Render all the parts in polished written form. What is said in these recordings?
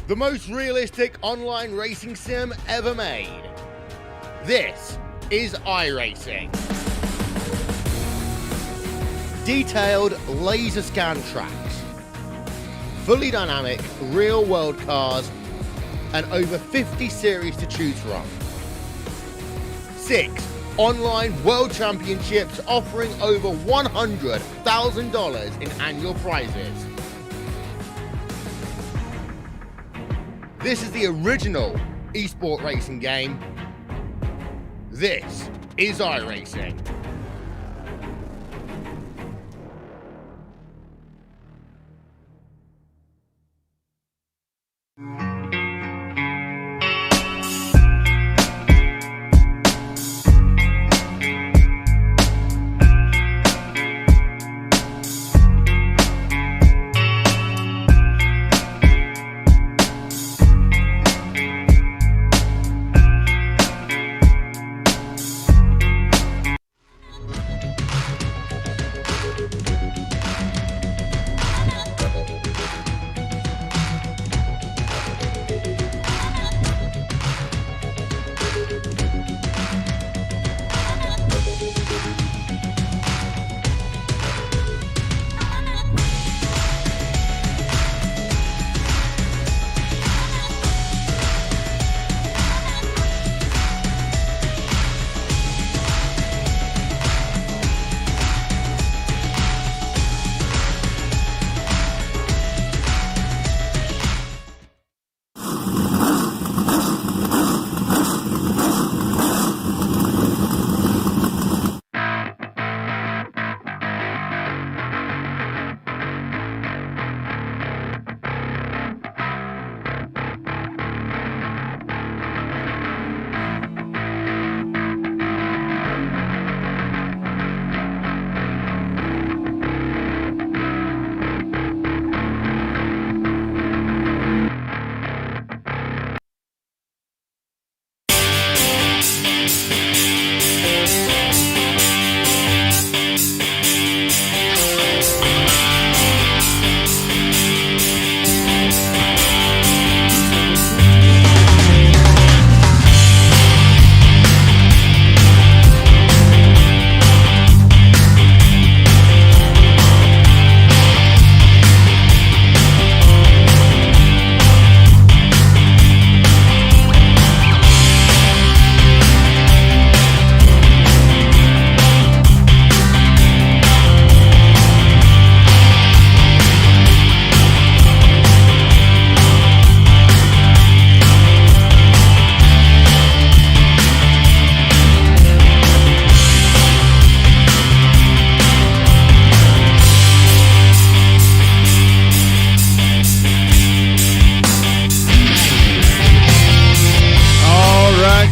The most realistic online racing sim ever made. This is iRacing. Detailed laser scan tracks, fully dynamic real world cars, and over 50 series to choose from. 6 online world championships offering over $100,000 in annual prizes. This is the original esport racing game. This is iRacing.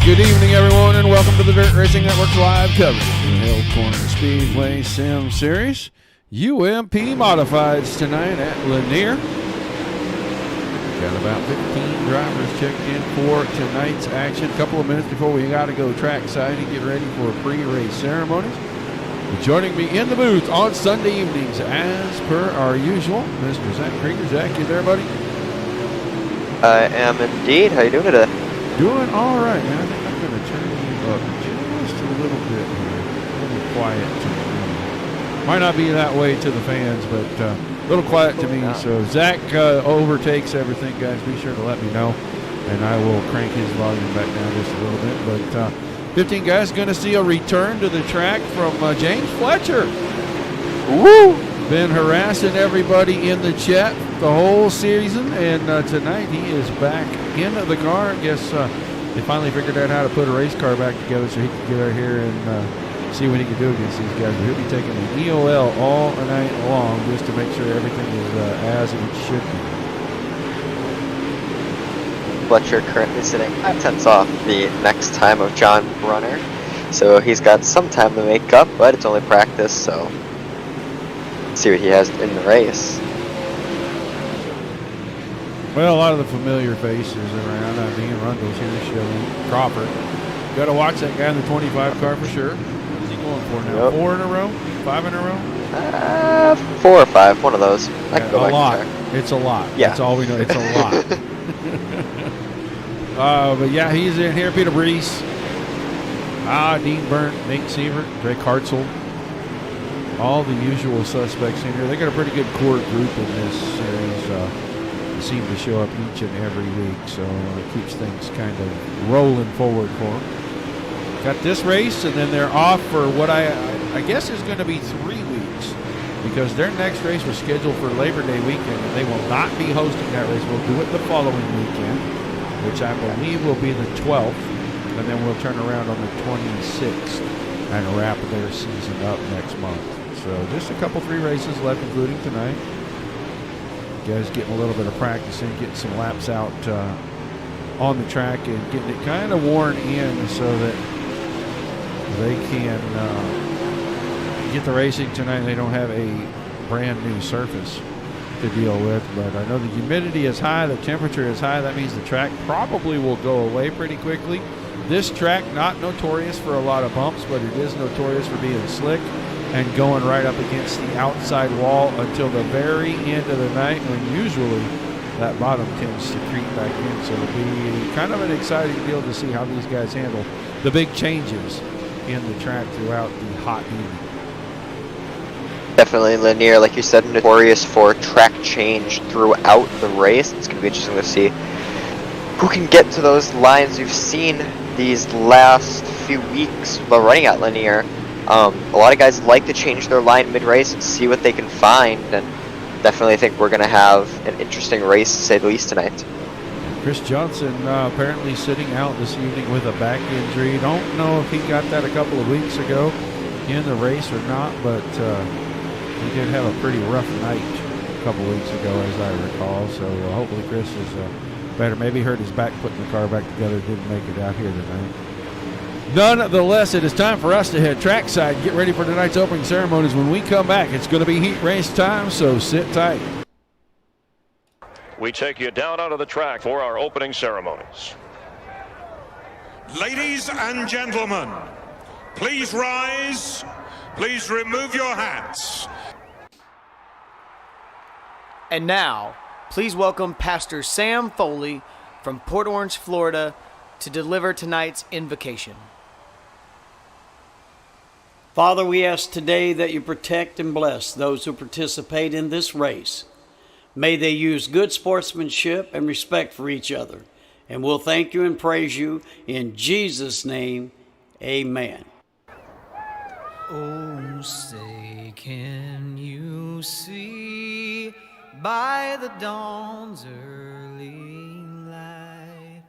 Good evening, everyone, and welcome to the Dirt Racing Network's live coverage of the Hales Corner Speedway Sim Series. UMP Modifieds tonight at Lanier. Got about 15 drivers checked in for tonight's action. A couple of minutes before we got to go trackside and get ready for pre-race ceremonies. Joining me in the booth on Sunday evenings, as per our usual, Mr. Zach Krieger. Zach, you there, buddy? I am indeed. How you doing today? Doing all right, man. I think I'm going to turn you up just a little bit here. A little quiet to me. Might not be that way to the fans, but a little quiet to me. So Zach overtakes everything, guys. Be sure to let me know, and I will crank his volume back down just a little bit. But 15 guys going to see a return to the track from James Fletcher. Woo! Been harassing everybody in the chat the whole season, and tonight he is back in the car. I guess they finally figured out how to put a race car back together so he could get out here and see what he can do against these guys. But he'll be taking an EOL all night long just to make sure everything is as it should be. Fletcher currently sitting 5 tenths off the next time of John Brunner, so he's got some time to make up, but it's only practice, so let's see what he has in the race. Well, a lot of the familiar faces around. Ian Rundle's here, Shelley Crawford. Got to watch that guy in the 25 car for sure. going for now? Yep. 4 in a row? 5 in a row? 4 or 5, one of those. I can go back a lot. and check. It's a lot. Yeah. That's all we know. It's a lot. But yeah, he's in here. Peter Brees. Dean Burnt, Nate Sievert, Drake Hartzell. All the usual suspects in here. They got a pretty good core group in this series. They seem to show up each and every week, so it keeps things kind of rolling forward for them. Got this race, and then they're off for what I guess is going to be 3 weeks, because their next race was scheduled for Labor Day weekend, and they will not be hosting that race. We'll do it the following weekend, which I believe will be the 12th, and then we'll turn around on the 26th and wrap their season up next month. So just a couple 3 races left, including tonight. Guys getting a little bit of practice in, getting some laps out on the track and getting it kind of worn in so that they can get the racing tonight. They don't have a brand new surface to deal with, but I know the humidity is high, the temperature is high. That means the track probably will go away pretty quickly. This track, not notorious for a lot of bumps, but it is notorious for being slick and going right up against the outside wall until the very end of the night, when usually that bottom tends to creep back in. So it'll be kind of an exciting deal to see how these guys handle the big changes in the track throughout the hot evening. Definitely Lanier, like you said, notorious for track change throughout the race. It's going to be interesting to see who can get to those lines. You've seen these last few weeks while running at Lanier. A lot of guys like to change their line mid-race and see what they can find, and definitely think we're going to have an interesting race, to say the least, tonight. Chris Johnson apparently sitting out this evening with a back injury. Don't know if he got that a couple of weeks ago in the race or not, but he did have a pretty rough night a couple weeks ago, as I recall. So hopefully Chris is better. Maybe hurt his back putting the car back together. Didn't make it out here tonight. Nonetheless, it is time for us to head trackside, get ready for tonight's opening ceremonies. When we come back, it's going to be heat race time, so sit tight. We take you down onto the track for our opening ceremonies. Ladies and gentlemen, please rise. Please remove your hats. And now, please welcome Pastor Sam Foley from Port Orange, Florida, to deliver tonight's invocation. Father, we ask today that you protect and bless those who participate in this race. May they use good sportsmanship and respect for each other. And we'll thank you and praise you in Jesus' name. Amen. Oh, say, can you see by the dawn's early light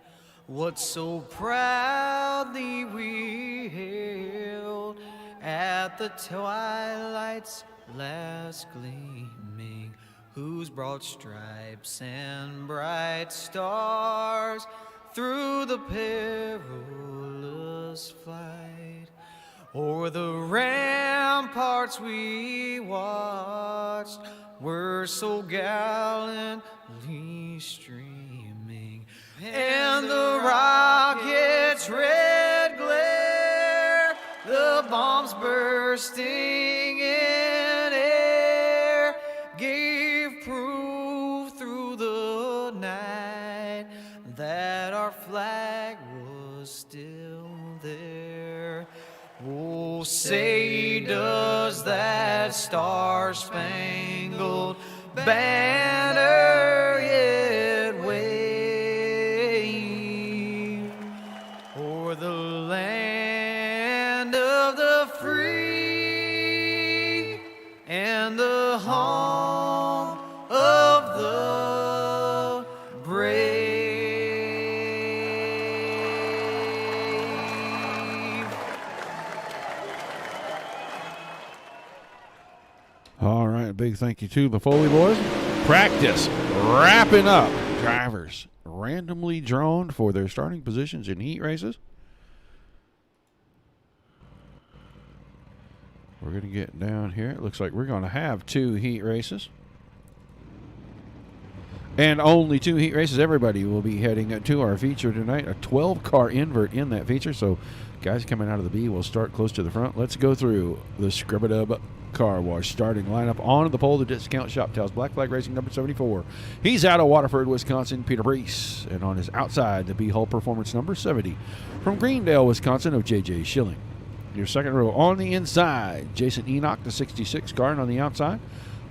what so proudly we hailed at the twilight's last gleaming, whose broad stripes and bright stars through the perilous flight o'er the ramparts we watched were so gallantly streaming, and the rocket's red glare, the bombs bursting in air, gave proof through the night that our flag was still there. Oh, say does that star-spangled banner yet wave o'er the land of the free and the home of the brave? All right, big thank you to the Foley boys. Practice wrapping up. Drivers randomly drawn for their starting positions in heat races. We're going to get down here. It looks like we're going to have 2 heat races. And only 2 heat races. Everybody will be heading to our feature tonight. A 12-car invert in that feature. So guys coming out of the B will start close to the front. Let's go through the Scrub-a-Dub Car Wash starting lineup. On the pole, the discount shop tells Black Flag Racing number 74. He's out of Waterford, Wisconsin, Peter Brees. And on his outside, the B-Hull Performance number 70. From Greendale, Wisconsin, of J.J. Schilling. Your second row on the inside, Jason Enoch, the 66 car, and on the outside,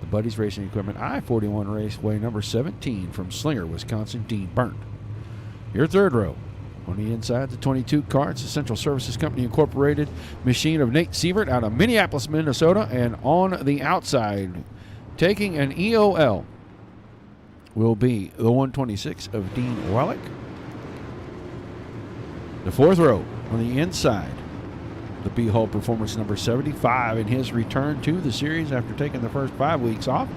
the Buddies Racing Equipment I-41 Raceway number 17 from Slinger, Wisconsin, Dean Burnt. Your third row on the inside, the 22 car, it's the Central Services Company Incorporated machine of Nate Sievert out of Minneapolis, Minnesota. And on the outside, taking an EOL, will be the 126 of Dean Wallach. The fourth row on the inside, the B-Hull Performance number 75 in his return to the series after taking the first 5 weeks off.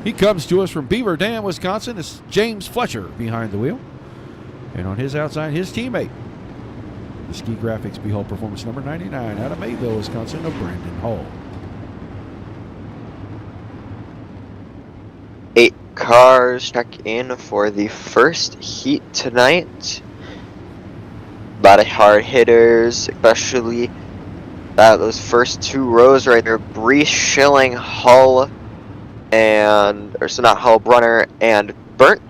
He comes to us from Beaver Dam, Wisconsin. It's James Fletcher behind the wheel. And on his outside, his teammate, the Ski Graphics B-Hull Performance number 99 out of Mayville, Wisconsin, of Brandon Hull. 8 cars check in for the first heat tonight. A lot of hard hitters, especially those first 2 rows right there. Brees, Schilling, Hull, Brunner, and Burnt.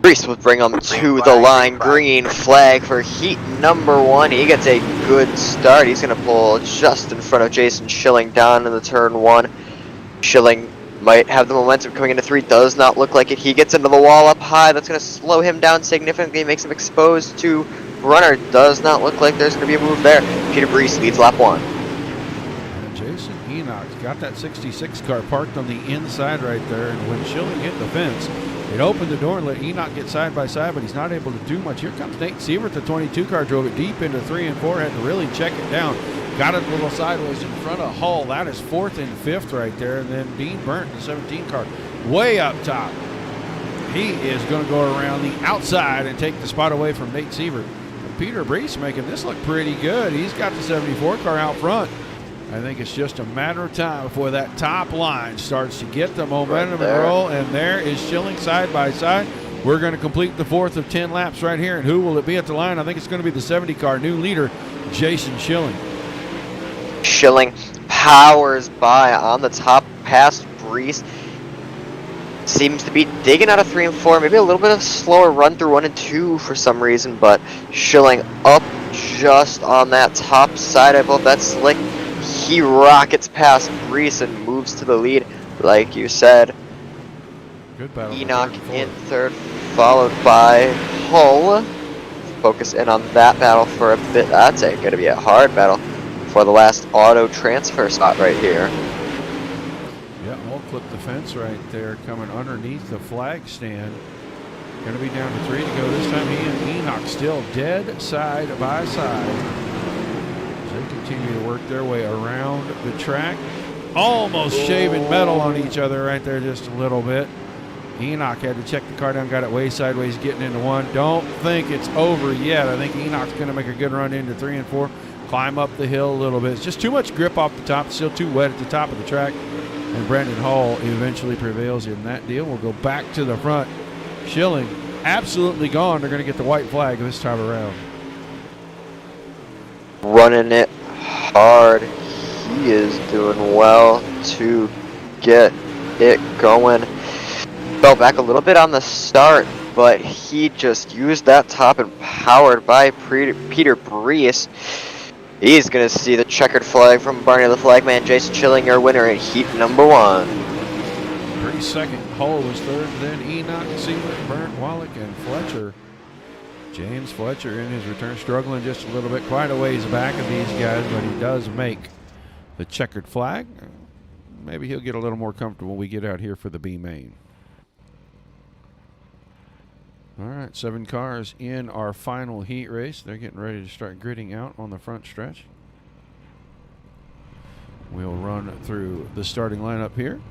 Brees will bring him to the line. Green flag for heat number 1. He gets a good start. He's going to pull just in front of Jason Schilling down in the turn 1. Schilling might have the momentum coming into 3. Does not look like it. He gets into the wall up high. That's going to slow him down significantly. Makes him exposed to Brunner. Does not look like there's going to be a move there. Peter Brees leads lap 1. And Jason Enoch's got that 66 car parked on the inside right there. And when Schilling hit the fence, it opened the door and let Enoch get side by side, but he's not able to do much. Here comes Nate Sievert, the 22 car, drove it deep into 3 and 4, had to really check it down. Got it a little sideways in front of Hull. That is 4th and 5th right there. And then Dean Burnt, the 17 car, way up top. He is going to go around the outside and take the spot away from Nate Sievert. Peter Brees making this look pretty good. He's got the 74 car out front. I think it's just a matter of time before that top line starts to get the momentum and roll. And there is Schilling side by side. We're going to complete the 4th of 10 laps right here. And who will it be at the line? I think it's going to be the 70 car, new leader, Jason Schilling. Schilling powers by on the top past Brees. Seems to be digging out of 3 and 4. Maybe a little bit of slower run through 1 and 2 for some reason. But Schilling up just on that top side. I believe that's slick. He rockets past Brees and moves to the lead, like you said. Good battle. Enoch in 3rd, followed by Hull. Focus in on that battle for a bit. That's going to be a hard battle for the last auto transfer spot right here. Yeah, Hull clipped the fence right there, coming underneath the flag stand. Going to be down to 3 to go. This time he and Enoch still dead side by side. They continue to work their way around the track. Almost shaving metal on each other right there just a little bit. Enoch had to check the car down, got it way sideways, getting into 1. Don't think it's over yet. I think Enoch's going to make a good run into 3 and 4. Climb up the hill a little bit. It's just too much grip off the top. It's still too wet at the top of the track. And Brandon Hull eventually prevails in that deal. We'll go back to the front. Schilling absolutely gone. They're going to get the white flag this time around. Running it hard. He is doing well to get it going. Fell back a little bit on the start, but he just used that top and powered by Peter Brees. He's going to see the checkered flag from Barney the Flagman. Jason Schilling, your winner in heat number 1. Brees second. Hull was 3rd. Then Enoch, Sievert, Burnt, Wallach, and Fletcher. James Fletcher in his return, struggling just a little bit, quite a ways back of these guys, but he does make the checkered flag. Maybe he'll get a little more comfortable when we get out here for the B main. All right, 7 cars in our final heat race. They're getting ready to start gridding out on the front stretch. We'll run through the starting lineup here.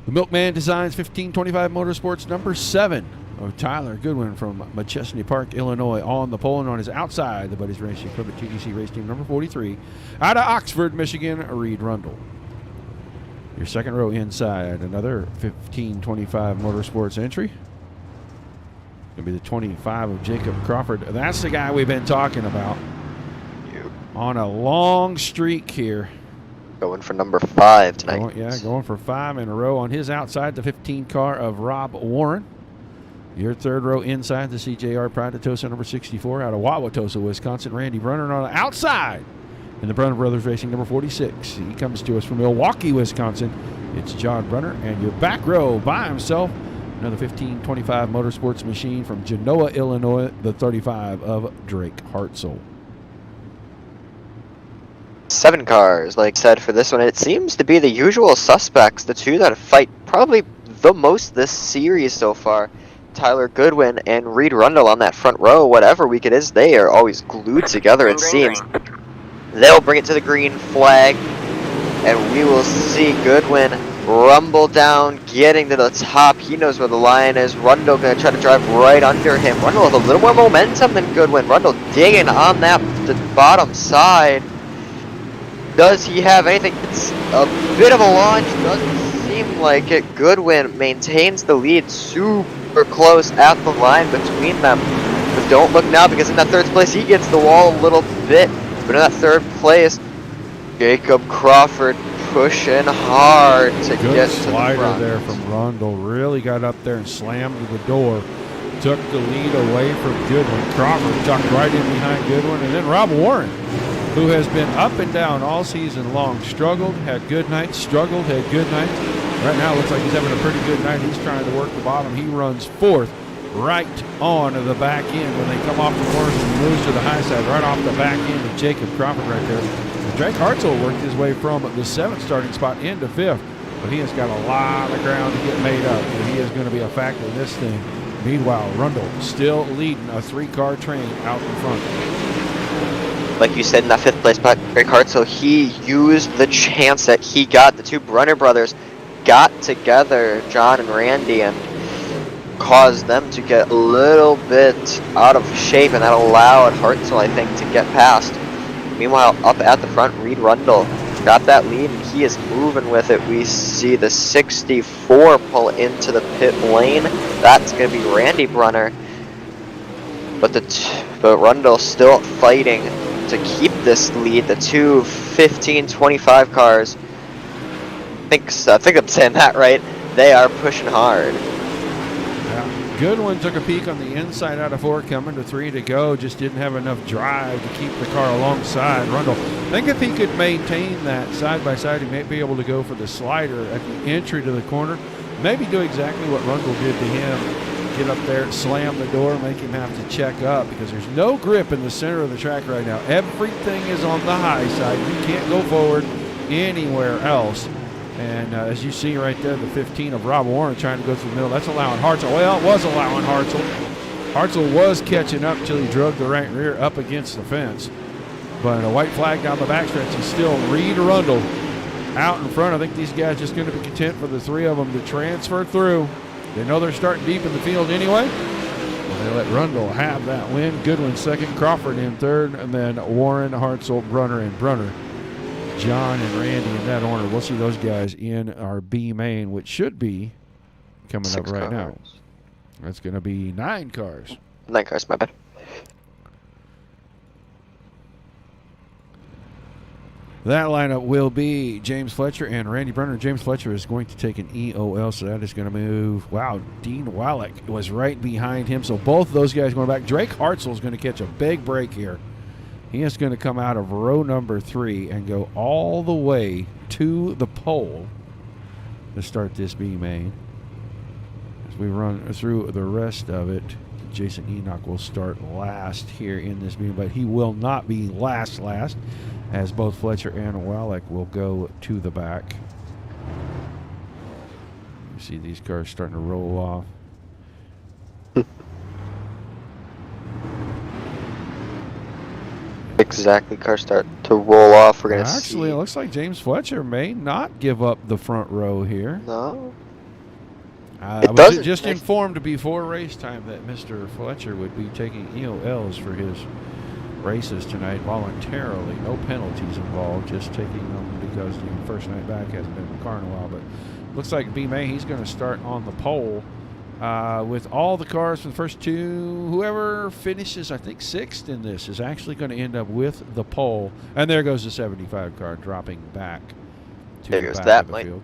The Milkman Designs 1525 Motorsports number 7 of Tyler Goodwin from Machesney Park, Illinois, on the pole. And on his outside, the Buddies Racing Equipment GDC race team number 43 out of Oxford, Michigan, Reed Rundle. Your second row inside, another 1525 Motorsports entry. Going to be the 25 of Jacob Crawford. That's the guy we've been talking about. On a long streak here. Going for number 5 tonight. Going for 5 in a row on his outside, the 15 car of Rob Warren. Your third row inside, the CJR Pride of Tosa, number 64, out of Wauwatosa, Wisconsin. Randy Brunner on the outside. And the Brunner Brothers Racing, number 46. He comes to us from Milwaukee, Wisconsin. It's John Brunner. And your back row by himself, another 1525 Motorsports machine from Genoa, Illinois, the 35 of Drake Hartzell. 7 cars, like I said, for this one. It seems to be the usual suspects, the two that fight probably the most this series so far. Tyler Goodwin and Reed Rundle on that front row. Whatever week it is, they are always glued together, it seems. They'll bring it to the green flag, and we will see Goodwin rumble down, getting to the top. He knows where the line is. Rundle going to try to drive right under him. Rundle with a little more momentum than Goodwin. Rundle digging on the bottom side. Does he have anything? It's a bit of a launch. Doesn't seem like it. Goodwin maintains the lead super close at the line between them. But don't look now, because in that third place he gets the wall a little bit. But in that third place, Jacob Crawford pushing hard to Good get to the slider front. there from Rundle. Really got up there and slammed to the door. Took the lead away from Goodwin. Crawford tucked right in behind Goodwin. And then Rob Warren, who has been up and down all season long, struggled, had good nights, struggled, had good nights. Right now, it looks like he's having a pretty good night. He's trying to work the bottom. He runs 4th right on to the back end when they come off the corners and moves to the high side, right off the back end of Jacob Crawford right there. And Drake Hartzell worked his way from the 7th starting spot into 5th, but he has got a lot of ground to get made up, and he is going to be a factor in this thing. Meanwhile, Rundle still leading a 3-car train out in front. Like you said, in that 5th place spot, Drake Hartzell, he used the chance that he got. The two Brunner brothers got together, John and Randy, and caused them to get a little bit out of shape, and that allowed Hartzell, I think, to get past. Meanwhile, up at the front, Reed Rundle got that lead, and he is moving with it. We see the 64 pull into the pit lane. That's going to be Randy Brunner. But Rundle still fighting to keep this lead. The two 15-25 cars, I think I'm saying that right, they are pushing hard. Yeah. Goodwin took a peek on the inside out of 4, coming to 3 to go. Just didn't have enough drive to keep the car alongside Rundle. I think if he could maintain that side by side, he may be able to go for the slider at the entry to the corner. Maybe do exactly what Rundle did to him. Get up there, slam the door, make him have to check up, because there's no grip in the center of the track right now. Everything is on the high side. You can't go forward anywhere else. And as you see right there, the 15 of Rob Warren trying to go through the middle. That's allowing Hartzell. Well, it was allowing Hartzell. Hartzell was catching up until he drove the right rear up against the fence. But a white flag down the backstretch, and still Reed Rundle out in front. I think these guys just going to be content for the 3 of them to transfer through. They know they're starting deep in the field anyway. And they let Rundle have that win. Goodwin 2nd, Crawford in 3rd, and then Warren, Hartzell, Brunner, and Brunner. John and Randy in that order. We'll see those guys in our B main, which should be coming up right now. That's going to be 9 cars. 9 cars, my bad. That lineup will be James Fletcher and Randy Brunner. James Fletcher is going to take an EOL, so that is going to move. Wow, Dean Wallach was right behind him, so both of those guys going back. Drake Hartzell is going to catch a big break here. He is going to come out of row number 3 and go all the way to the pole to start this B main. As we run through the rest of it, Jason Enoch will start last here in this meeting, but he will not be last, as both Fletcher and Wallach will go to the back. You see these cars starting to roll off. Exactly, cars start to roll off. We're going to see. Actually, it looks like James Fletcher may not give up the front row here. No. I was just informed before race time that Mr. Fletcher would be taking EOLs for his races tonight voluntarily. No penalties involved, just taking them because the first night back hasn't been in the car in a while. But looks like B. May, he's going to start on the pole with all the cars from the first two. Whoever finishes, I think, 6th in this is actually going to end up with the pole. And there goes the 75 car dropping back to There the goes back that of the might field.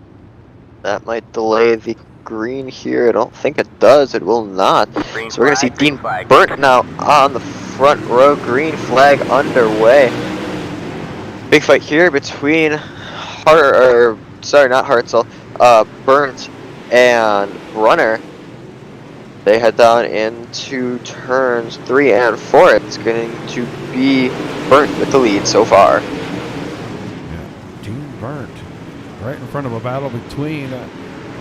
That might delay the green here. I don't think it does. It will not. So we're going to see Dean Burnt now on the front row. Green flag underway. Big fight here between not Hartzell, Burnt and Brunner. They head down into turns 3 and 4. It's going to be Burnt with the lead so far. Yeah, Dean Burnt right in front of a battle between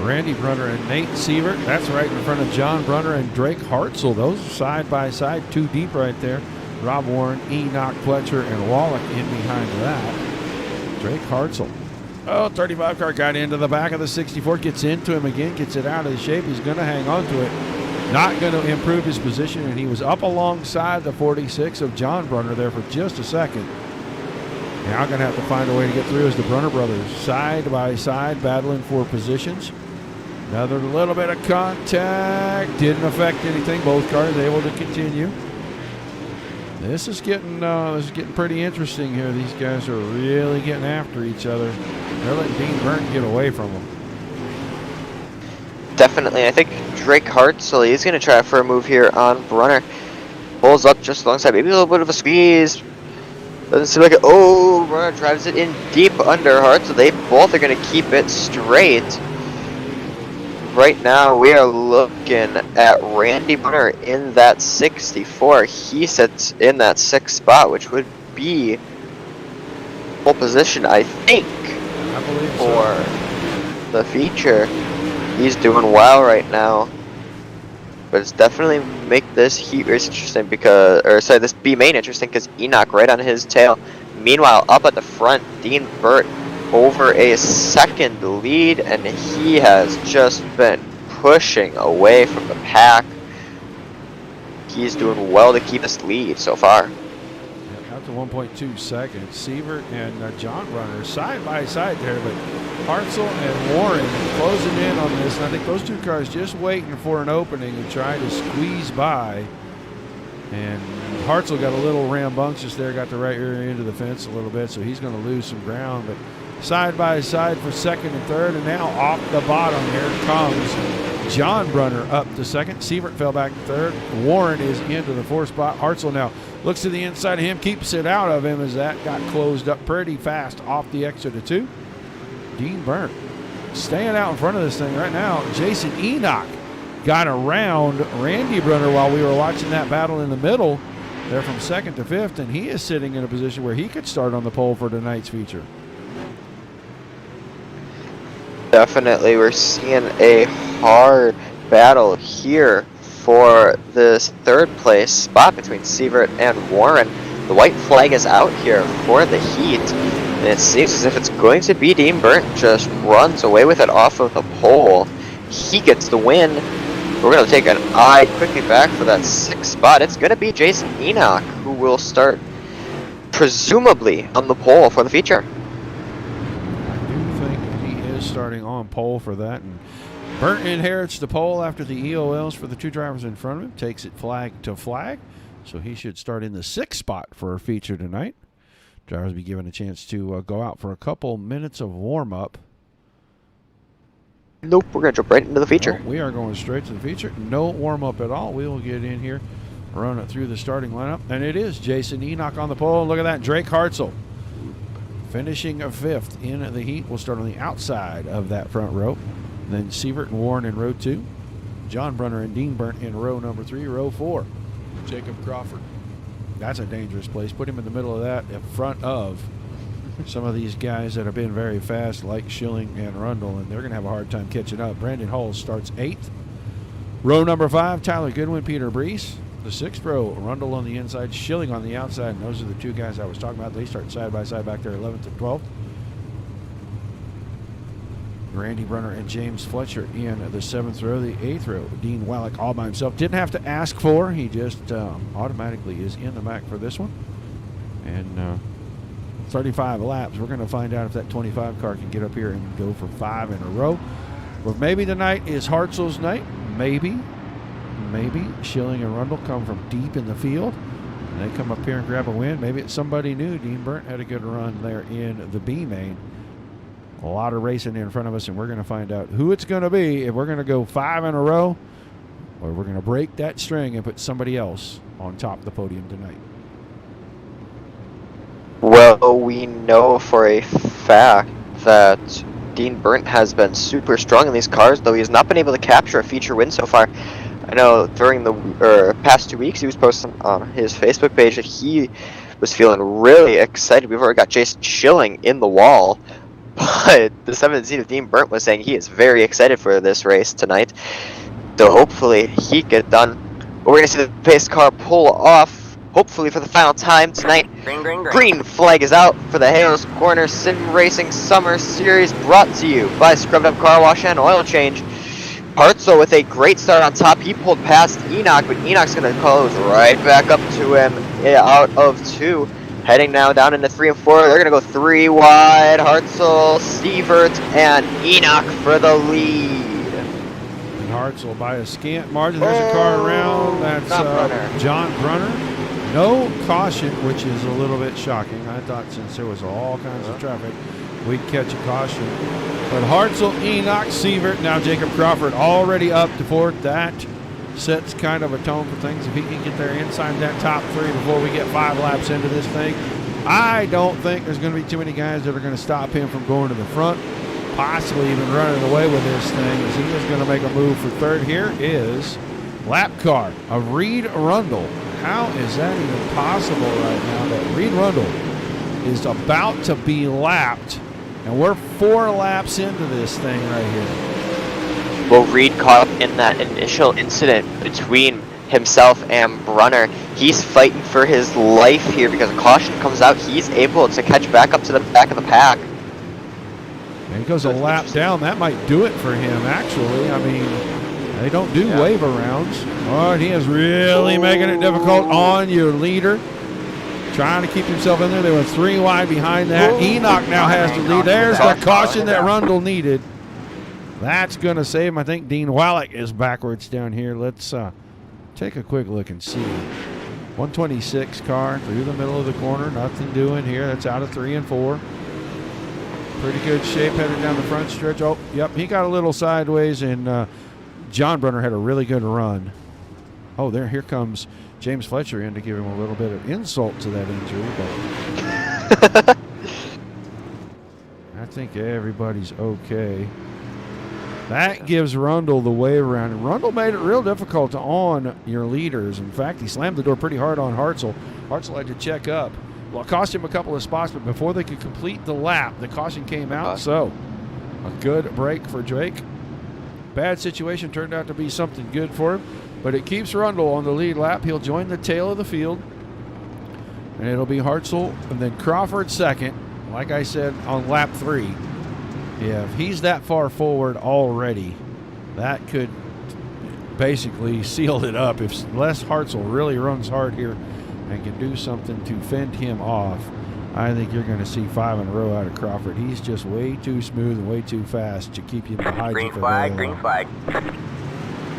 Randy Brunner and Nate Sievert. That's right in front of John Brunner and Drake Hartzell. Those are side by side, 2 deep right there. Rob Warren, Enoch Fletcher, and Wallach in behind that. Drake Hartzell. Oh, 35 car got into the back of the 64, gets into him again, gets it out of shape. He's going to hang on to it. Not going to improve his position, and he was up alongside the 46 of John Brunner there for just a second. Now going to have to find a way to get through as the Brunner brothers side by side battling for positions. Another little bit of contact. Didn't affect anything. Both cars able to continue. This is getting pretty interesting here. These guys are really getting after each other. They're letting Dean Burnt get away from them. Definitely. I think Drake Hartzell is going to try for a move here on Brunner. Pulls up just alongside. Maybe a little bit of a squeeze. Doesn't seem like it. Oh, Brunner drives it in deep under Hartzell. They both are going to keep it straight. Right now, we are looking at Randy Brunner in that 64. He sits in that 6th spot, which would be pole position, I think, I believe for the feature. He's doing well right now. But it's definitely make this heat race interesting because, this B main interesting because Enoch right on his tail. Meanwhile, up at the front, Dean Burnt over a second lead, and he has just been pushing away from the pack. He's doing well to keep this lead so far. Out to 1.2 seconds. Sievert and John Brunner side by side there, but Hartzell and Warren closing in on this. And I think those two cars just waiting for an opening and trying to squeeze by. And Hartzell got a little rambunctious there, got the right rear end of the fence a little bit, so he's going to lose some ground. But side by side for second and third, and now off the bottom here comes John Brunner up to second. Sievert fell back to third. Warren is into the 4th spot. Hartzell now looks to the inside of him, keeps it out of him as that got closed up pretty fast off the exit of 2. Dean Burnt staying out in front of this thing right now. Jason Enoch got around Randy Brunner while we were watching that battle in the middle. They're from 2nd to 5th, and he is sitting in a position where he could start on the pole for tonight's feature. Definitely, we're seeing a hard battle here for this 3rd place spot between Sievert and Warren. The white flag is out here for the heat, and it seems as if it's going to be Dean Burnt. Just runs away with it off of the pole. He gets the win. We're going to take an eye quickly back for that 6th spot. It's going to be Jason Enoch who will start presumably on the pole for the feature. I do think he is starting on pole for that. And Burnt inherits the pole after the EOLs for the 2 drivers in front of him. Takes it flag to flag. So he should start in the 6th spot for a feature tonight. Drivers will be given a chance to go out for a couple minutes of warm-up. Nope, we're going to jump right into the feature. No, we are going straight to the feature. No warm-up at all. We will get in here, run it through the starting lineup. And it is Jason Enoch on the pole. Look at that. Drake Hartzell finishing 5th in the heat. We'll start on the outside of that front row. Then Sievert and Warren in row 2. John Brunner and Dean Burnt in row number 3. Row 4, Jacob Crawford. That's a dangerous place. Put him in the middle of that in front of some of these guys that have been very fast, like Schilling and Rundle, and they're going to have a hard time catching up. Brandon Hales starts 8th. Row number 5, Tyler Goodwin, Peter Brees. The 6th row, Rundle on the inside, Schilling on the outside, and those are the 2 guys I was talking about. They start side by side back there, 11th and 12th. Randy Brunner and James Fletcher in the 7th row. The 8th row, Dean Wallach all by himself. Didn't have to ask for. He just automatically is in the back for this one. And 35 laps, we're going to find out if that 25 car can get up here and go for 5 in a row. Or maybe tonight is Hartzell's night. Maybe Schilling and Rundle come from deep in the field and they come up here and grab a win. Maybe it's somebody new. Dean Burnt had a good run there in the B main. A lot of racing in front of us, and we're going to find out who it's going to be, if we're going to go 5 in a row or we're going to break that string and put somebody else on top of the podium tonight. Well, we know for a fact that Dean Burnt has been super strong in these cars, though he has not been able to capture a feature win so far. I know during the past 2 weeks he was posting on his Facebook page that he was feeling really excited. We've already got Jason Schilling in the wall, but the 7th seed of Dean Burnt was saying he is very excited for this race tonight. So hopefully he get it done. But we're going to see the pace car pull off, hopefully for the final time tonight. Green flag is out for the Hales Corner Sim Racing Summer Series, brought to you by Scrubbed Up Car Wash and Oil Change. Hartzell with a great start on top. He pulled past Enoch, but Enoch's going to close right back up to him out of 2. Heading now down into 3 and 4. They're going to go 3 wide. Hartzell, Sievert, and Enoch for the lead. And Hartzell by a scant margin. There's a car around. That's John Brunner. No caution, which is a little bit shocking. I thought since there was all kinds of traffic, we'd catch a caution. But Hartzell, Enoch, Sievert, now Jacob Crawford already up to 4th. That sets kind of a tone for things. If he can get there inside that top 3 before we get 5 laps into this thing, I don't think there's going to be too many guys that are going to stop him from going to the front, possibly even running away with this thing, as he is going to make a move for 3rd. Here is lap car of Reed Rundle. How is that even possible right now that Reed Rundle is about to be lapped, and we're 4 laps into this thing right here? Well, Reed caught up in that initial incident between himself and Brunner. He's fighting for his life here because a caution comes out. He's able to catch back up to the back of the pack. And he goes a lap down. That might do it for him, actually. I mean, they don't do wave arounds. Oh, and he is really making it difficult on your leader. Trying to keep himself in there. They were 3 wide behind that. Enoch now has the lead. There's the caution that Rundle needed. That's going to save him. I think Dean Wallach is backwards down here. Let's take a quick look and see. 126 car through the middle of the corner. Nothing doing here. That's out of 3 and 4. Pretty good shape headed down the front stretch. Oh, yep, he got a little sideways, and John Brunner had a really good run. Oh, here comes James Fletcher in to give him a little bit of insult to that injury. But I think everybody's okay. That gives Rundle the wave around. And Rundle made it real difficult on your leaders. In fact, he slammed the door pretty hard on Hartzell. Hartzell had to check up. Well, it cost him a couple of spots, but before they could complete the lap, the caution came out. So a good break for Drake. Bad situation turned out to be something good for him. But it keeps Rundle on the lead lap. He'll join the tail of the field. And it'll be Hartzell and then Crawford second. Like I said, on lap 3. Yeah, if he's that far forward already, that could basically seal it up. If Les Hartzell really runs hard here and can do something to fend him off, I think you're going to see 5 in a row out of Crawford. He's just way too smooth and way too fast to keep you behind you for very long. Green flag.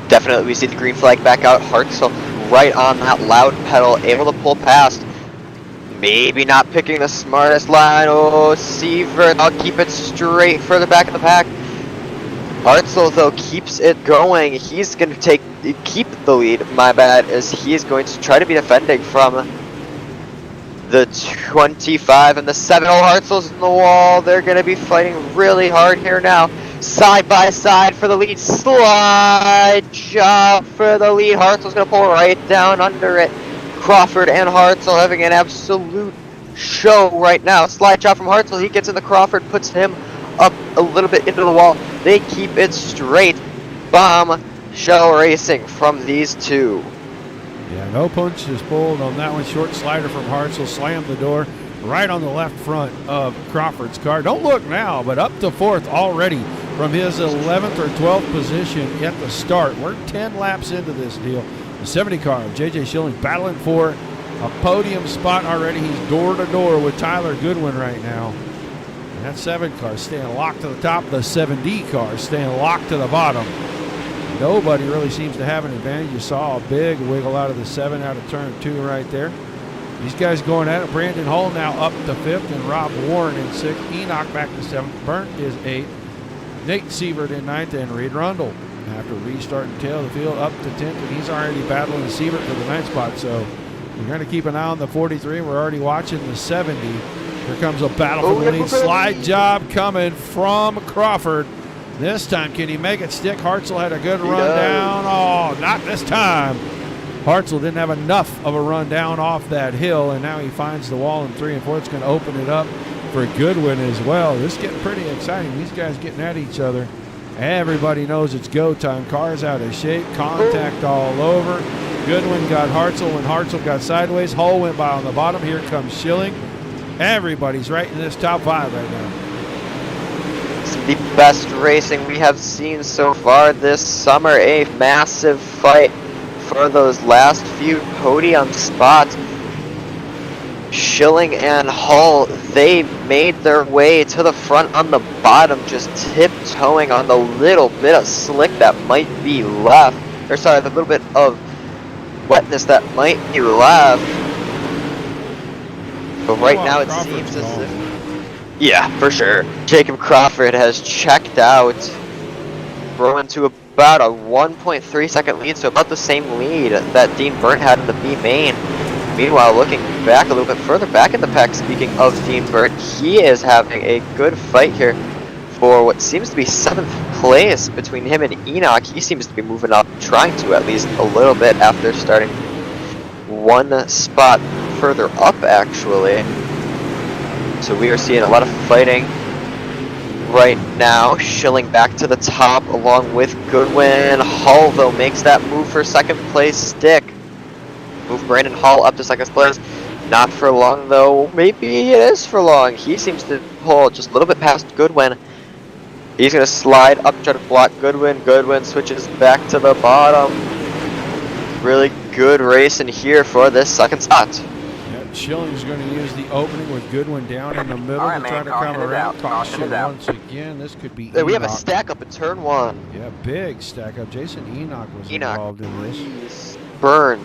Definitely, we see the green flag back out. Hartzell right on that loud pedal, able to pull past. Maybe not picking the smartest line. Oh, Sievert, I'll keep it straight for the back of the pack. Hartzell, though, keeps it going. He's going to keep the lead, my bad, as he is going to try to be defending from the 25 and the 7. Oh, Hartzell's in the wall. They're going to be fighting really hard here now. Side by side for the lead. Slide job for the lead. Hartzell's going to pull right down under it. Crawford and Hartzell having an absolute show right now. Slide job from Hartzell. He gets in the Crawford, puts him up a little bit into the wall. They keep it straight. Bombshell racing from these two. Yeah, no punches pulled on that one. Short slider from Hartzell. Slammed the door right on the left front of Crawford's car. Don't look now, but up to 4th already from his 11th or 12th position at the start. We're 10 laps into this deal. The 70 car of J.J. Schilling battling for a podium spot already. He's door to door with Tyler Goodwin right now. And that 7 car staying locked to the top. The 7D car staying locked to the bottom. Nobody really seems to have an advantage. You saw a big wiggle out of the 7 out of turn 2 right there. These guys going at it. Brandon Hull now up to 5th, and Rob Warren in 6th. Enoch back to 7th. Burnt is 8th. Nate Sievert in 9th, and Reed Rundle after restarting tail of the field up to 10th, and he's already battling Sievert for the 9th spot. So we're going to keep an eye on the 43. We're already watching the 70. Here comes a battle for the lead. Slide job coming from Crawford. This time, can he make it stick? Hartzell had a good run down. Oh, not this time. Hartzell didn't have enough of a run down off that hill, and now he finds the wall in 3 and 4. It's going to open it up for Goodwin as well. This is getting pretty exciting. These guys getting at each other. Everybody knows it's go time. Cars out of shape, contact all over. Goodwin got Hartzell when Hartzell got sideways. Hull went by on the bottom. Here comes Schilling. Everybody's right in this top 5 right now. It's the best racing we have seen so far this summer. A massive fight for those last few podium spots. Schilling and Hull, they made their way to the front on the bottom, just tiptoeing on the little bit of slick that might be left. Or sorry, the little bit of wetness that might be left. But right now it seems as if... Yeah, for sure. Jacob Crawford has checked out, growing to about a 1.3 second lead, so about the same lead that Dean Burnt had in the B main. Meanwhile, looking back a little bit further back in the pack, speaking of Dean Burnt, he is having a good fight here for what seems to be 7th place between him and Enoch. He seems to be moving up, trying to at least a little bit after starting 1 spot further up, actually. So we are seeing a lot of fighting right now. Schilling back to the top along with Goodwin. Hull, though, makes that move for 2nd place stick. Move Brandon Hull up to 2nd place. Not for long, though. Maybe it is for long. He seems to pull just a little bit past Goodwin. He's going to slide up, try to block Goodwin. Goodwin switches back to the bottom. Really good race in here for this 2nd spot. Schilling's going to use the opening with Goodwin down in the middle to try to come around. Caution once again. This could be Enoch. We have a stack up in turn 1. Yeah, big stack up. Jason Enoch was involved in this. Burnt.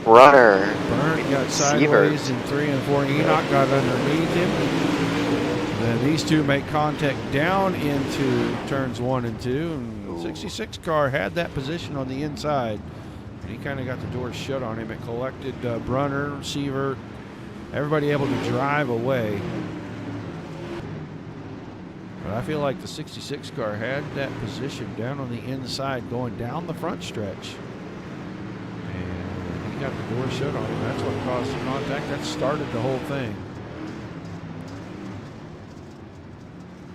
Runner. Burnt got sideways in 3 and 4. Enoch got underneath him. Then these two make contact down into turns 1 and 2. And the 66 car had that position on the inside. He kind of got the door shut on him. It collected Brunner, Sievert, everybody able to drive away. But I feel like the 66 car had that position down on the inside going down the front stretch. And he got the door shut on him. That's what caused the contact. That started the whole thing.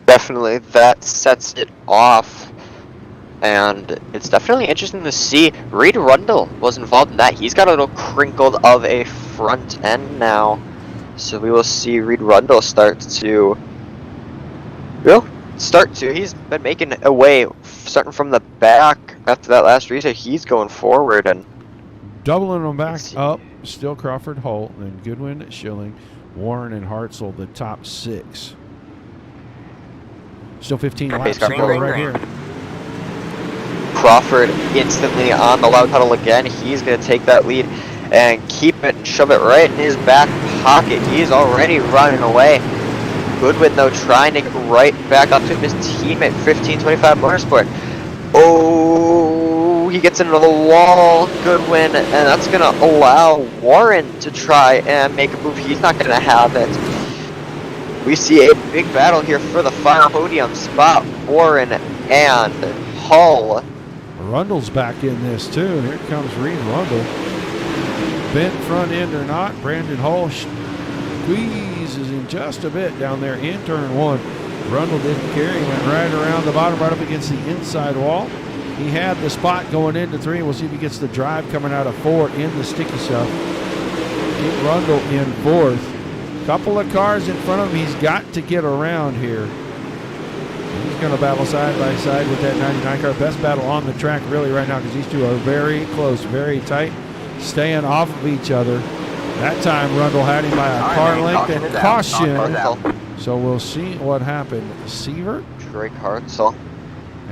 Definitely, that sets it off. And it's definitely interesting to see. Reed Rundle was involved in that. He's got a little crinkled of a front end now. So we will see Reed Rundle start to... He's been making a way, starting from the back after that last reset. He's going forward and... Doubling them back up. Still Crawford, Holt, then Goodwin, Schilling, Warren, and Hartzell, the top 6. Still 15 laps to go right here. Crawford instantly on the loud pedal again. He's going to take that lead and keep it and shove it right in his back pocket. He's already running away. Goodwin, though, trying to get right back up to his teammate, 1525 Motorsport. Oh, he gets into the wall, Goodwin, and that's going to allow Warren to try and make a move. He's not going to have it. We see a big battle here for the final podium spot. Warren and Hull. Rundle's back in this too. Here comes Reed Rundle. Bent front end or not, Brandon Hull squeezes in just a bit down there in turn 1. Rundle didn't care. He went right around the bottom, right up against the inside wall. He had the spot going into 3. We'll see if he gets the drive coming out of 4 in the sticky stuff. Get Rundle in 4th. Couple of cars in front of him. He's got to get around here. He's going to battle side by side with that 99 car. Best battle on the track really right now because these two are very close, very tight. staying off of each other. That time Rundle had him by a car length and caution. So we'll see what happened. Sievert, Drake Hartzell.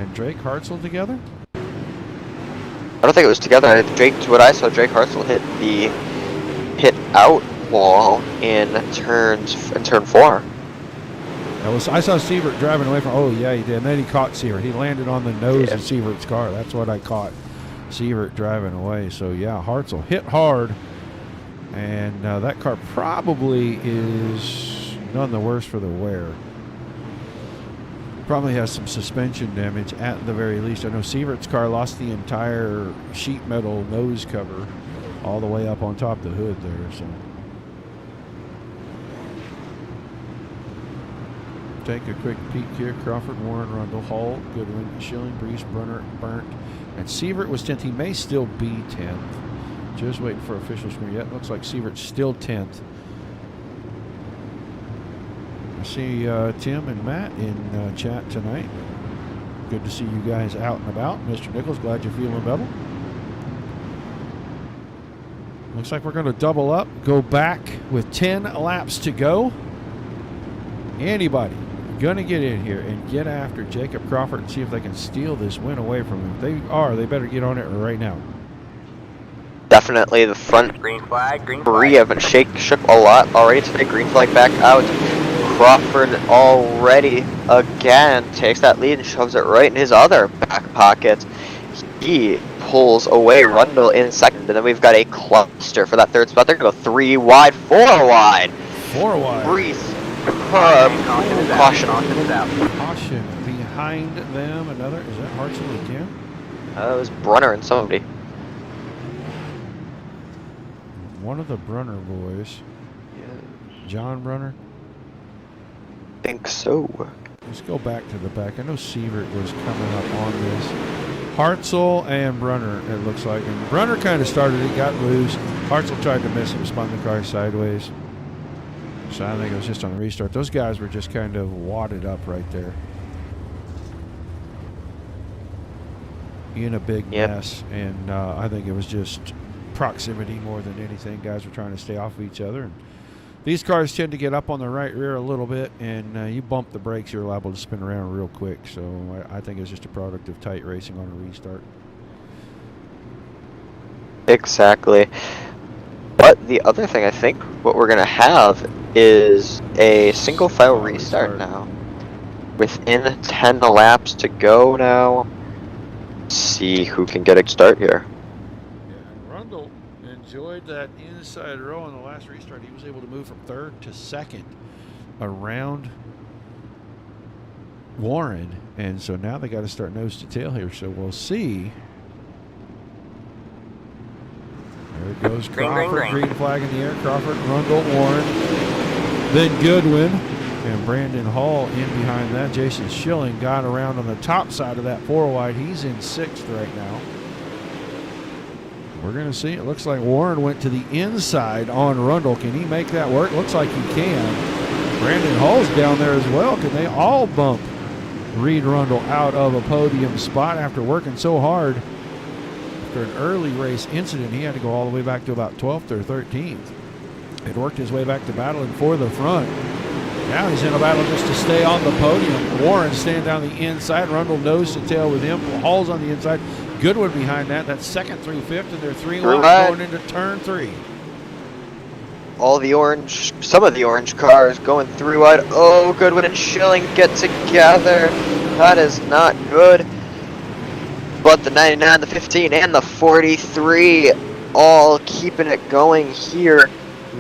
and Drake Hartzell together? I don't think it was together. What I saw, Drake Hartzell hit out wall in turn 4. I saw Sievert driving away from. Oh yeah, he did. And then he caught Sievert. He landed on the nose of Sievert's car. That's what I caught. Sievert driving away. So yeah, Hartzell hit hard, and that car probably is none the worse for the wear. Probably has some suspension damage at the very least. I know Sievert's car lost the entire sheet metal nose cover all the way up on top of the hood there. So take a quick peek here. Crawford, Warren, Rundle, Hall, Goodwin, Schilling, Brees, Brunner, Burnt, and Sievert was 10th. He may still be 10th. Just waiting for official score yet. Looks like Sievert's still 10th. I see Tim and Matt in chat tonight. Good to see you guys out and about. Mr. Nichols, glad you're feeling better. Looks like we're going to double up, go back with 10 laps to go. Anybody going to get in here and get after Jacob Crawford and see if they can steal this win away from him? If they are, they better get on it right now. Definitely the front Green flag, green three flag. have been shook a lot already today. Green flag back out. Crawford already again takes that lead and shoves it right in his other back pocket. He pulls away Rundle in second, and then we've got a cluster for that third spot. They're going to go 3 wide, 4 wide. 4 wide. Brees, curb, caution. Caution behind them. Another. Is that Hartzell again? It was Brunner and somebody. One of the Brunner boys. John Brunner. Think so. Let's go back to the back. I know Sievert was coming up on this. Hartzell and Brunner, it looks like. And Brunner kind of started it, got loose. Hartzell tried to miss him, spun the car sideways. So I think it was just on the restart. Those guys were just kind of wadded up right there. In a big mess. And I think it was just proximity more than anything. Guys were trying to stay off of each other. And these cars tend to get up on the right rear a little bit, and you bump the brakes, you're liable to spin around real quick. So I think it's just a product of tight racing on a restart. Exactly. But the other thing, I think what we're going to have is a single file restart now. Within 10 laps to go now. See who can get a start here. Yeah, Rundle enjoyed that inside row on the last restart. He was able to move from 3rd to 2nd around Warren, and so now they got to start nose to tail here. So we'll see. There it goes. Crawford, green flag in the air. Crawford, Rundle, Warren, then Goodwin, and Brandon Hall in behind that. Jason Schilling got around on the top side of that 4 wide. He's in 6th right now. We're going to see. It looks like Warren went to the inside on Rundle. Can he make that work? Looks like he can. Brandon Hall's down there as well. Can they all bump Reed Rundle out of a podium spot after working so hard? After an early race incident, he had to go all the way back to about 12th or 13th. Had worked his way back to battling for the front. Now he's in a battle just to stay on the podium. Warren staying down the inside. Rundle nose to tail with him. Hall's on the inside. Goodwin behind that. That's 2nd through 5th, and they're 3 wide going into turn 3. Some of the orange cars going 3 wide. Oh, Goodwin and Schilling get together. That is not good. But the 99, the 15, and the 43 all keeping it going here.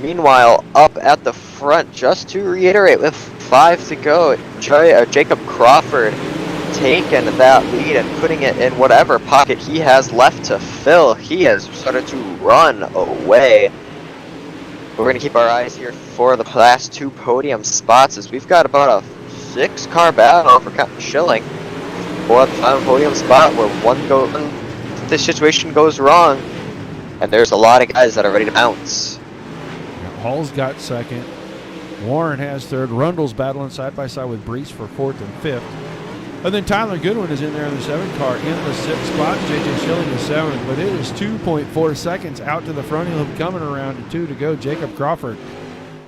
Meanwhile, up at the front, just to reiterate, with 5 to go, Jacob Crawford taking that lead and putting it in whatever pocket he has left to fill. He has started to run away. We're going to keep our eyes here for the last 2 podium spots, as we've got about a 6-car battle for Captain Schilling for the final podium spot, where this situation goes wrong, and there's a lot of guys that are ready to bounce. Hall's got 2nd. Warren has 3rd. Rundle's battling side by side with Brees for 4th and 5th. And then Tyler Goodwin is in there in the 7 car in the 6th spot. J.J. Schilling is 7, but it is 2.4 seconds out to the front. He'll be coming around to 2 to go. Jacob Crawford.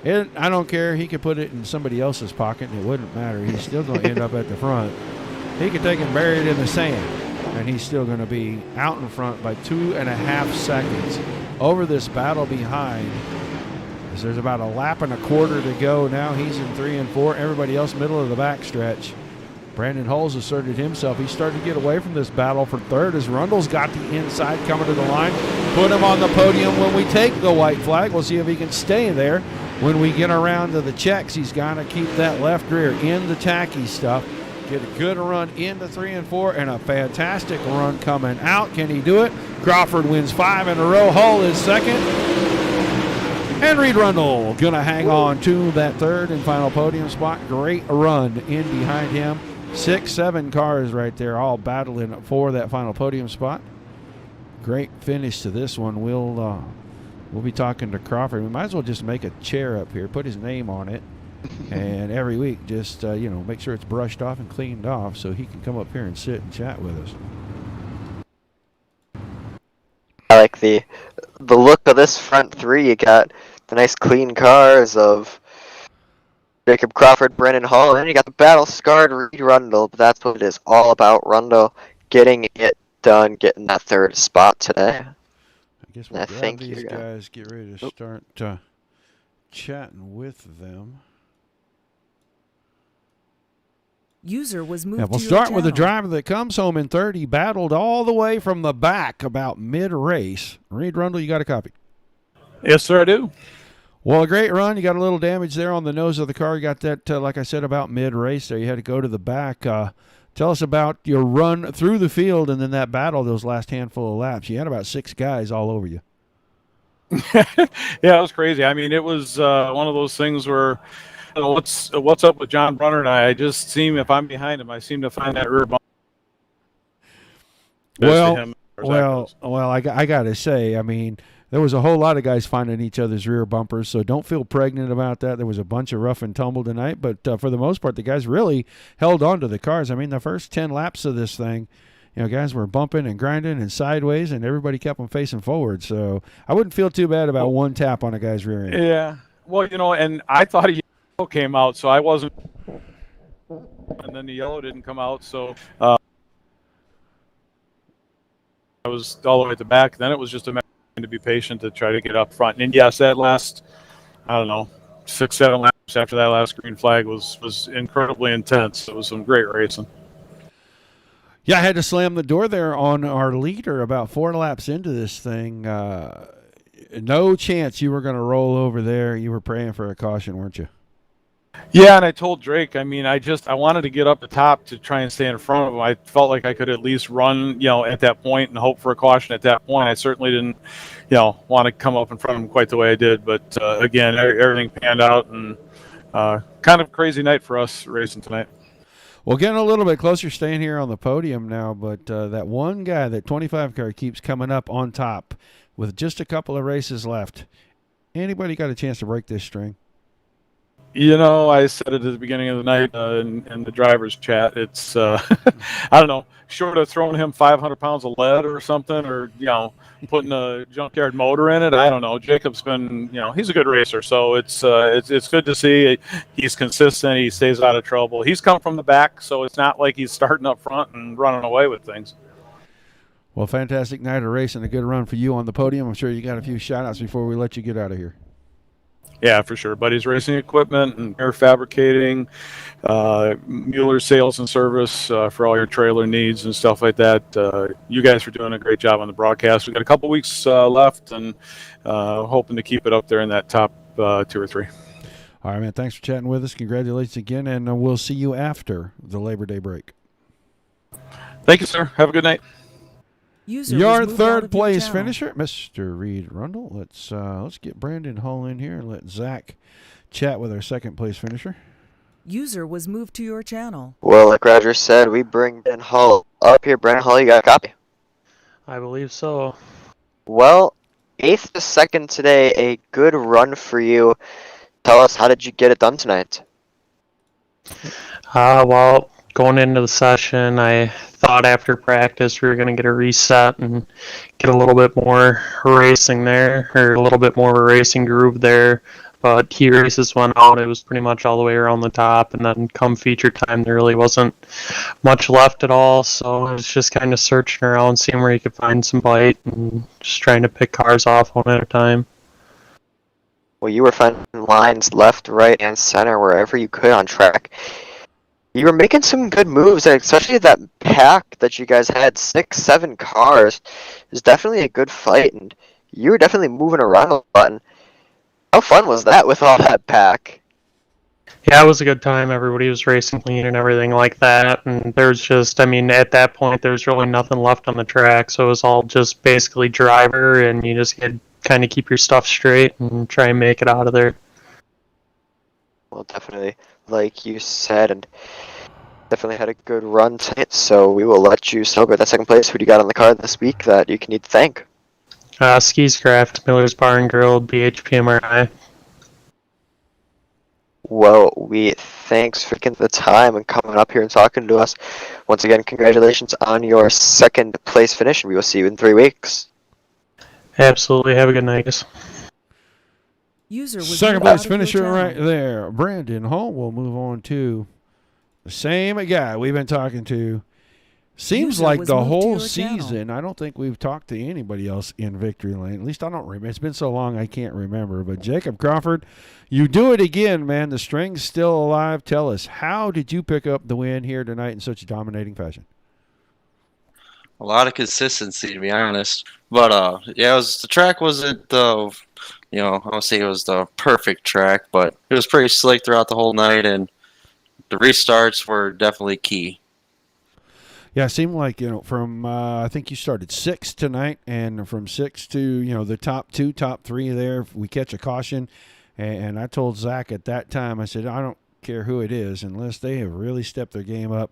I don't care. He could put it in somebody else's pocket, and it wouldn't matter. He's still going to end up at the front. He could take and bury it in the sand, and he's still going to be out in front by 2.5 seconds over this battle behind. As there's about a lap and a quarter to go now. He's in 3 and 4. Everybody else middle of the back stretch. Brandon Hales asserted himself. He's starting to get away from this battle for third as Rundle's got the inside coming to the line. Put him on the podium when we take the white flag. We'll see if he can stay there when we get around to the checks. He's got to keep that left rear in the tacky stuff. Get a good run into 3 and 4 and a fantastic run coming out. Can he do it? Crawford wins 5 in a row. Hull is second. And Reed Rundle going to hang on to that third and final podium spot. Great run in behind him. 6, 7 cars right there all battling for that final podium spot. Great finish to this one. We'll be talking to Crawford. We might as well just make a chair up here, put his name on it, and every week just make sure it's brushed off and cleaned off so he can come up here and sit and chat with us. I like the look of this front 3. You got the nice clean cars of Jacob Crawford, Brennan Hall, and you got the battle-scarred Reed Rundle. But that's what it is all about, Rundle getting it done, getting that third spot today. I guess we'll grab these guys, get ready to start chatting with them. User was moved we'll to start your with the channel. driver that comes home in third. He battled all the way from the back about mid-race. Reed Rundle, you got a copy? Yes, sir, I do. Well, a great run. You got a little damage there on the nose of the car. You got that, like I said, about mid-race there. You had to go to the back. Tell us about your run through the field and then that battle, those last handful of laps. You had about 6 guys all over you. Yeah, it was crazy. I mean, it was one of those things where, what's up with John Brunner and I just seem, if I'm behind him, I seem to find that rear bump. Well, I got to say, I mean, there was a whole lot of guys finding each other's rear bumpers, so don't feel pregnant about that. There was a bunch of rough and tumble tonight, but for the most part, the guys really held on to the cars. I mean, the first 10 laps of this thing, guys were bumping and grinding and sideways, and everybody kept them facing forward. So I wouldn't feel too bad about one tap on a guy's rear end. Yeah. Well, and I thought a yellow came out, so I wasn't. And then the yellow didn't come out, so I was all the way at the back. Then it was just a matter to be patient to try to get up front. And yes, that last, 6, 7 laps after that last green flag was incredibly intense. It was some great racing. Yeah, I had to slam the door there on our leader about 4 laps into this thing. No chance you were going to roll over there. You were praying for a caution, weren't you? Yeah, and I told Drake, I wanted to get up the top to try and stay in front of him. I felt like I could at least run, at that point and hope for a caution at that point. I certainly didn't, want to come up in front of him quite the way I did. But, again, everything panned out, and kind of crazy night for us racing tonight. Well, getting a little bit closer, staying here on the podium now, but that one guy, that 25 car, keeps coming up on top with just a couple of races left. Anybody got a chance to break this string? I said it at the beginning of the night in the driver's chat. It's, I don't know, short of throwing him 500 pounds of lead or something, or, putting a junkyard motor in it. I don't know. Jacob's been, he's a good racer. So it's good to see. He's consistent. He stays out of trouble. He's come from the back, so it's not like he's starting up front and running away with things. Well, fantastic night of racing. A good run for you on the podium. I'm sure you got a few shout-outs before we let you get out of here. Yeah, for sure. Buddy's Racing Equipment and air fabricating, Mueller Sales and Service for all your trailer needs and stuff like that. You guys are doing a great job on the broadcast. We've got a couple weeks left, and hoping to keep it up there in that top 2 or 3. All right, man. Thanks for chatting with us. Congratulations again, and we'll see you after the Labor Day break. Thank you, sir. Have a good night. Your third place finisher, Mr. Reed Rundle. Let's get Brandon Hull in here and let Zach chat with our second place finisher. User was moved to your channel. Well, like Roger said, we bring Ben Hull up here. Brandon Hull, you got a copy? I believe so. Well, 8th to 2nd today, a good run for you. Tell us, how did you get it done tonight? Well, going into the session, I thought after practice we were going to get a reset and get a little bit more racing there, or a little bit more of a racing groove there. But heat races went out. It was pretty much all the way around the top, and then come feature time, there really wasn't much left at all. So I was just kind of searching around, seeing where you could find some bite, and just trying to pick cars off one at a time. Well, you were finding lines left, right, and center wherever you could on track. You were making some good moves, especially that pack that you guys had, 6, 7 cars. It was definitely a good fight, and you were definitely moving around a lot. How fun was that with all that pack? Yeah, it was a good time. Everybody was racing clean and everything like that. And there's just, I mean, at that point, there's really nothing left on the track. So it was all just basically driver, and you just had kind of keep your stuff straight and try and make it out of there. Well, definitely, like you said, and definitely had a good run tonight. So we will let you celebrate that second place. Who do you got on the card this week that you can need to thank? Skis Craft, Miller's Bar and Grill, BHPMRI. Well, we thanks for taking the time and coming up here and talking to us. Once again, congratulations on your second place finish, and we will see you in 3 weeks. Absolutely. Have a good night, guys. Second place finisher right there. Brandon Hall will move on to the same guy we've been talking to. Seems like the whole season, I don't think we've talked to anybody else in victory lane. At least I don't remember. It's been so long I can't remember. But Jacob Crawford, you do it again, man. The string's still alive. Tell us, how did you pick up the win here tonight in such a dominating fashion? A lot of consistency, to be honest. But yeah, the track wasn't the, I would say it was the perfect track, but it was pretty slick throughout the whole night, and the restarts were definitely key. Yeah, it seemed like, from, I think you started 6th tonight, and from 6 to, the top 2, top 3 there, we catch a caution. And I told Zach at that time, I said, I don't care who it is, unless they have really stepped their game up,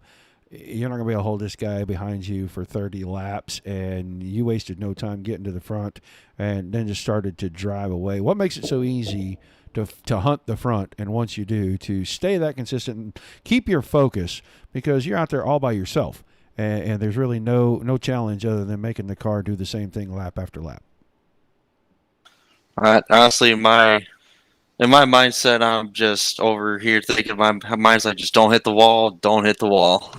you're not going to be able to hold this guy behind you for 30 laps, and you wasted no time getting to the front and then just started to drive away. What makes it so easy to hunt the front, and once you do, to stay that consistent and keep your focus, because you're out there all by yourself. And there's really no challenge other than making the car do the same thing lap after lap. Honestly, in my mindset, I'm just over here thinking, my mind's like, just don't hit the wall, don't hit the wall.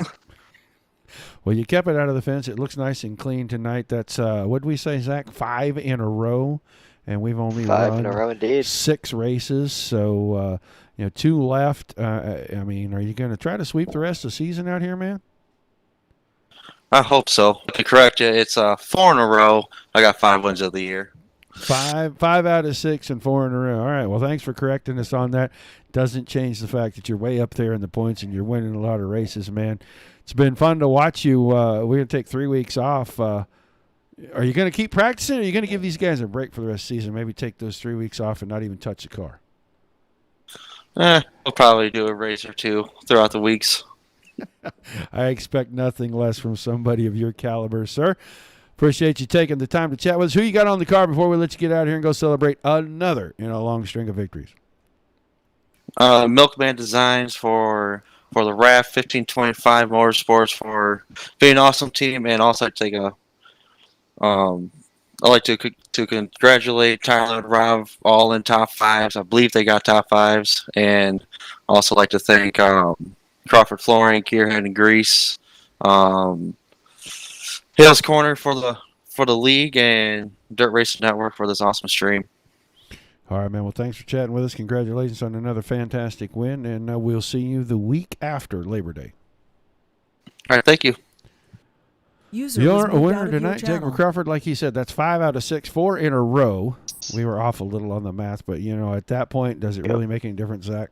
Well, you kept it out of the fence. It looks nice and clean tonight. That's, what did we say, Zach? 5 in a row. And we've only 5 in a row, indeed. 6 races. So, 2 left. I mean, are you going to try to sweep the rest of the season out here, man? I hope so. To correct you, it's 4 in a row. I got 5 wins of the year. 5 out of 6 and 4 in a row. All right. Well, thanks for correcting us on that. Doesn't change the fact that you're way up there in the points and you're winning a lot of races, man. It's been fun to watch you. We're going to take 3 weeks off. Are you going to keep practicing, or are you going to give these guys a break for the rest of the season? Maybe take those 3 weeks off and not even touch the car? We'll probably do a race or 2 throughout the weeks. I expect nothing less from somebody of your caliber, sir. Appreciate you taking the time to chat with us. Who you got on the car before we let you get out here and go celebrate another in a long string of victories? Milkman Designs for the RAF 1525 Motorsports for being an awesome team, and also take a I'd like to congratulate Tyler and Rob, all in top 5s. I believe they got top 5s, and also like to thank Crawford Flooring, Gearhead and Grease, Hales Corner for the league, and Dirt Racing Network for this awesome stream. All right, man. Well, thanks for chatting with us. Congratulations on another fantastic win, and we'll see you the week after Labor Day. All right, thank you. You're a winner tonight, Jacob Crawford. Like he said, that's 5 out of 6, 4 in a row. We were off a little on the math, but, at that point, does it really make any difference, Zach?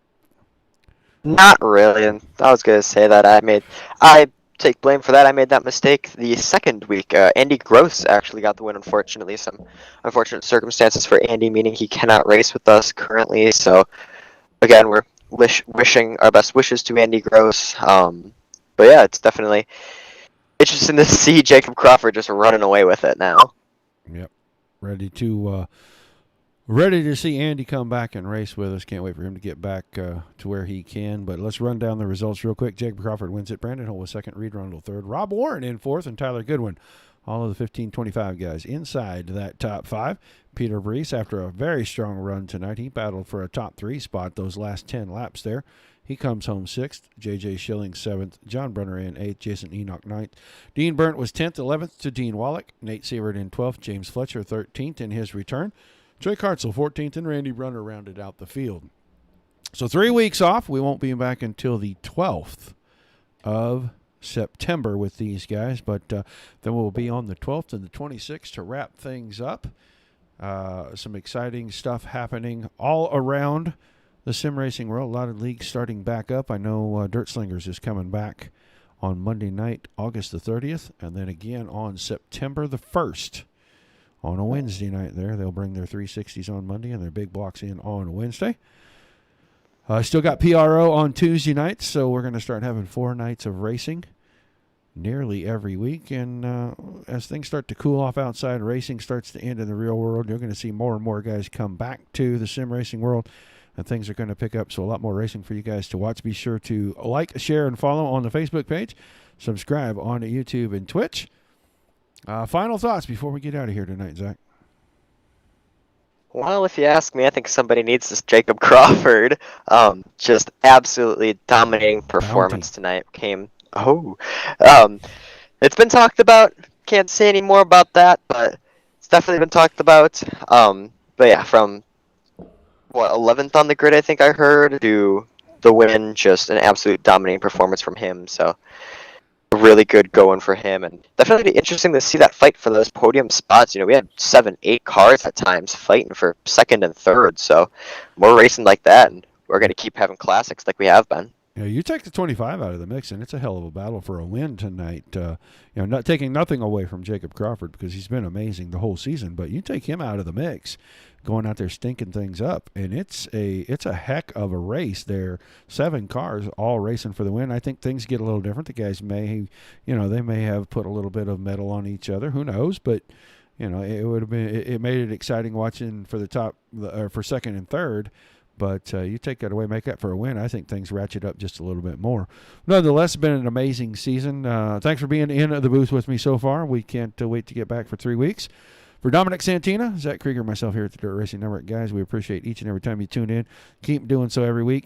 Not really, and I was going to say that I take blame for that. I made that mistake the second week. Andy Gross actually got the win, unfortunately. Some unfortunate circumstances for Andy, meaning he cannot race with us currently. So, again, we're wishing our best wishes to Andy Gross. But yeah, it's definitely interesting to see Jacob Crawford just running away with it now. Yep. Ready to Ready to see Andy come back and race with us. Can't wait for him to get back to where he can. But let's run down the results real quick. Jacob Crawford wins it. Brandon Hull was second. Reed Rundle third. Rob Warren in fourth. And Tyler Goodwin. All of the 1525 guys inside that top five. Peter Brees, after a very strong run tonight, he battled for a top 3 spot those last 10 laps there. He comes home 6th. J.J. Schilling 7th. John Brunner in 8th. Jason Enoch 9th. Dean Burnt was 10th. 11th to Dean Wallach. Nate Sievert in 12th. James Fletcher 13th in his return. Trey Hartzell 14th, and Randy Brunner rounded out the field. So 3 weeks off. We won't be back until the 12th of September with these guys, but then we'll be on the 12th and the 26th to wrap things up. Some exciting stuff happening all around the sim racing world. A lot of leagues starting back up. I know Dirt Slingers is coming back on Monday night, August the 30th, and then again on September the 1st. On a Wednesday night there. They'll bring their 360s on Monday and their big blocks in on Wednesday. Still got PRO on Tuesday nights, so we're going to start having 4 nights of racing nearly every week. And as things start to cool off outside, racing starts to end in the real world, you're going to see more and more guys come back to the sim racing world, and things are going to pick up. So a lot more racing for you guys to watch. Be sure to like, share, and follow on the Facebook page. Subscribe on YouTube and Twitch. Final thoughts before we get out of here tonight, Zach? Well, if you ask me, I think somebody needs this Jacob Crawford. Just absolutely dominating performance tonight. It's been talked about. Can't say any more about that, but it's definitely been talked about. But yeah, from 11th on the grid, I think I heard, to the win, just an absolute dominating performance from him. So really good going for him, and definitely interesting to see that fight for those podium spots. We had 7-8 cars at times fighting for second and third, so more racing like that, and we're going to keep having classics like we have been. Yeah, you take the 25 out of the mix, and it's a hell of a battle for a win tonight. Not taking nothing away from Jacob Crawford, because he's been amazing the whole season, but you take him out of the mix, going out there stinking things up, and it's a heck of a race there. 7 cars all racing for the win. I think things get a little different. The guys may have put a little bit of metal on each other. Who knows? But it would have been. It made it exciting watching for the top or for second and third. But you take that away, make that for a win. I think things ratchet up just a little bit more. Nonetheless, it's been an amazing season. Thanks for being in the booth with me so far. We can't wait to get back for 3 weeks. For Dominic Santina, Zach Krieger, myself here at the Dirt Racing Network, guys, we appreciate each and every time you tune in. Keep doing so every week.